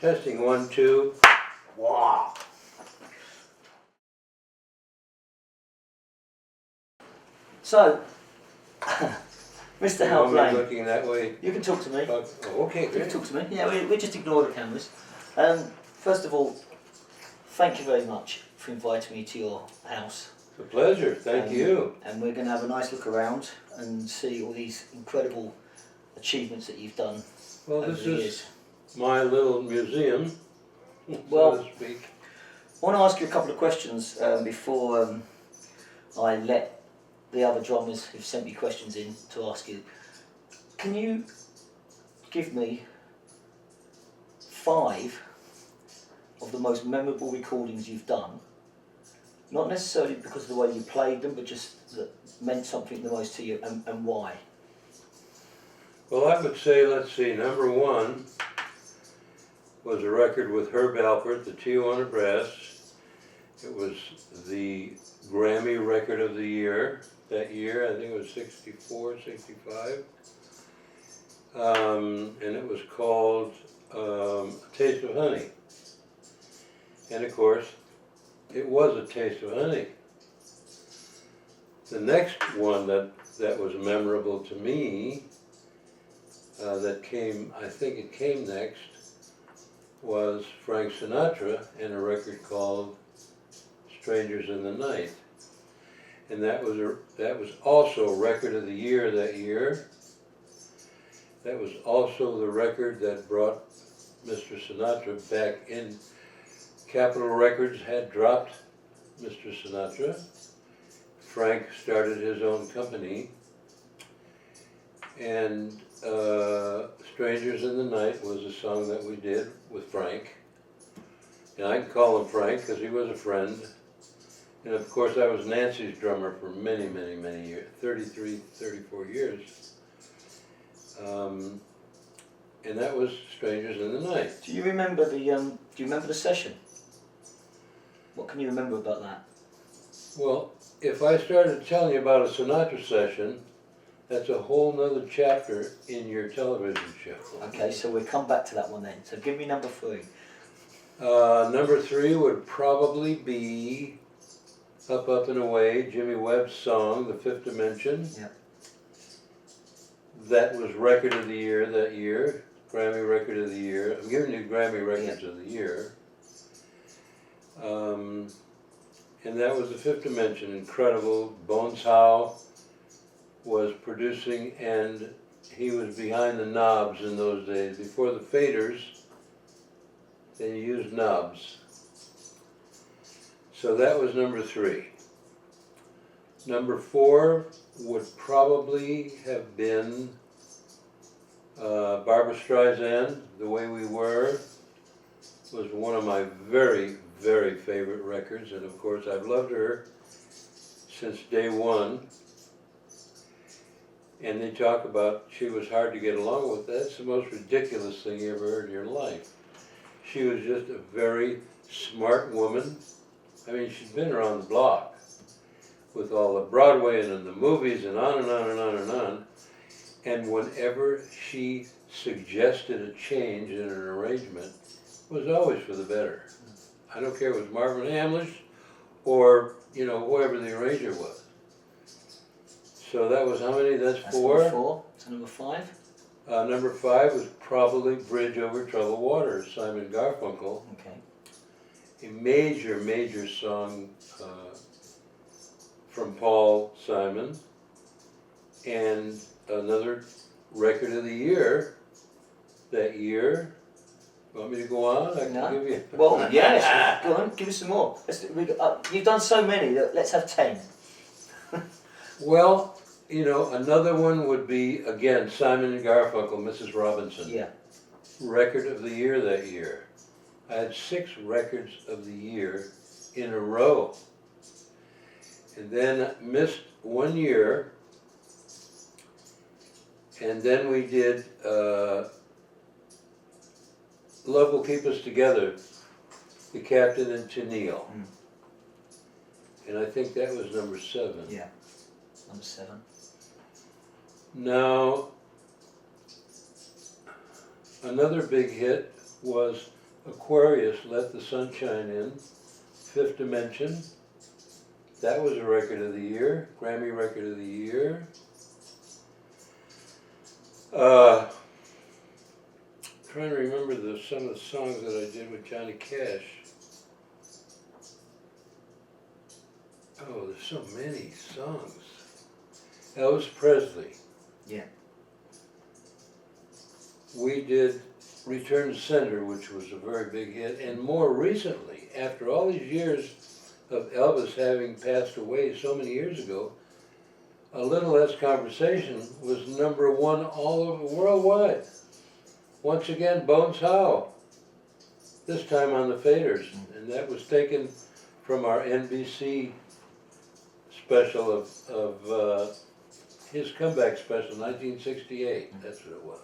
Testing 1, 2. Wow. So, Mr. Hal Blaine, Looking that way. you can talk to me. Oh, okay, You can great. talk to me. Yeah, we just ignore the cameras. First of all, thank you very much for inviting me to your house. It's a pleasure. Thank you. And we're going to have a nice look around and see all these incredible achievements that you've done Well, over this the is years. my little museum, Well, so to speak. I want to ask you a couple of questions before I let the other drummers who've sent me questions in to ask you. Can you give me 5 of the most memorable recordings you've done? Not necessarily because of the way you played them, but just that meant something the most to you, and why? Well, I would say, let's see, number 1 was a record with Herb Alpert, the Tijuana Brass. It was the Grammy Record of the Year that year. I think it was 64, 65. And it was called Taste of Honey. And of course, it was a taste of honey. The next one that was memorable to me, that came, I think it came next, was Frank Sinatra and a record called Strangers in the Night. And that was also Record of the Year that year. That was also the record that brought Mr. Sinatra back in. Capitol Records had dropped Mr. Sinatra. Frank started his own company. And Strangers in the Night was a song that we did with Frank. And I can call him Frank because he was a friend. And of course I was Nancy's drummer for many, many, many years, 33, 34 years. And that was Strangers in the Night. Do you remember the session? What can you remember about that? Well, if I started telling you about a Sinatra session, that's a whole nother chapter in your television show. Okay, so we'll come back to that one then. So give me number 3. Number 3 would probably be Up, Up and Away, Jimmy Webb's song, The Fifth Dimension. Yeah. That was Record of the Year that year, Grammy Record of the Year. I'm giving you Grammy Records of the Year. And that was The Fifth Dimension, incredible. Bones Howe was producing, and he was behind the knobs in those days. Before the faders, they used knobs. So that was number 3. Number 4 would probably have been Barbra Streisand, The Way We Were, was one of my very, very favorite records, and of course I've loved her since day one. And they talk about she was hard to get along with. That's the most ridiculous thing you ever heard in your life. She was just a very smart woman. I mean, she'd been around the block with all the Broadway and the movies and on and on and on and on. And whenever she suggested a change in an arrangement, it was always for the better. I don't care if it was Marvin Hamlish or, you know, whoever the arranger was. So that was how many? That's 4. Number 4. So number 5? Number 5 was probably Bridge Over Troubled Waters, Simon Garfunkel. Okay. A major, major song from Paul Simon. And another Record of the Year that year. Want me to go on? I can give you. Well, yes. Go on, give us some more. You've done so many. Let's have 10. Well, you know, another one would be, again, Simon and Garfunkel, Mrs. Robinson. Yeah. Record of the Year that year. I had 6 Records of the Year in a row. And then missed 1 year. And then we did Love Will Keep Us Together, The Captain and Tennille. And I think that was number 7. Yeah. Number 7. Now, another big hit was Aquarius, Let the Sunshine In, Fifth Dimension. That was a record of the year, Grammy record of the year. Trying to remember some of the songs that I did with Johnny Cash. Oh, there's so many songs. Elvis Presley. Yeah. We did Return to Sender, which was a very big hit, and more recently, after all these years of Elvis having passed away so many years ago, A Little Less Conversation was #1 all over worldwide. Once again, Bones Howe, this time on the Faders, and that was taken from our NBC special of his comeback special, 1968. That's what it was.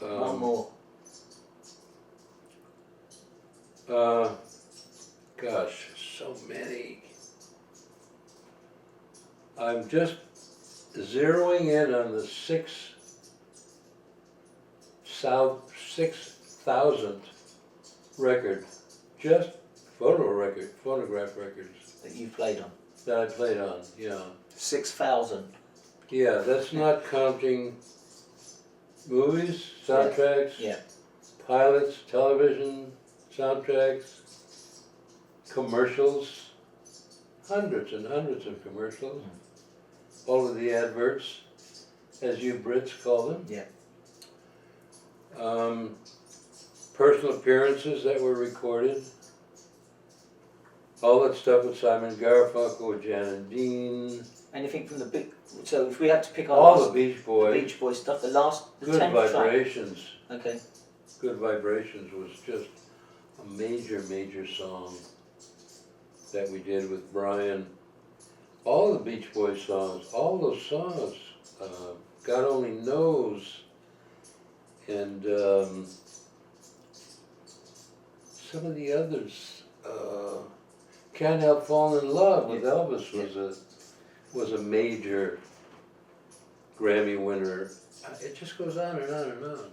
One more. Gosh, so many. I'm just zeroing in on the 6,000th record, just phonograph records That you played on. that I played on, yeah. 6,000. Yeah, that's not counting movies, soundtracks, Yeah. pilots, television, soundtracks, commercials, hundreds and hundreds of commercials, all of the adverts, as you Brits call them. Yeah. Personal appearances that were recorded, all that stuff with Simon Garfunkel, with Jan and Dean, Anything from the big. So if we had to pick our all last, the Beach the Boys, Beach Boys stuff, the 10th Good track. Vibrations. Okay. Good Vibrations was just a major song that we did with Brian. All the Beach Boys songs, all those songs, God Only Knows, and some of the others, Can't Help Falling in Love with Elvis was a major Grammy winner. It just goes on and on and on.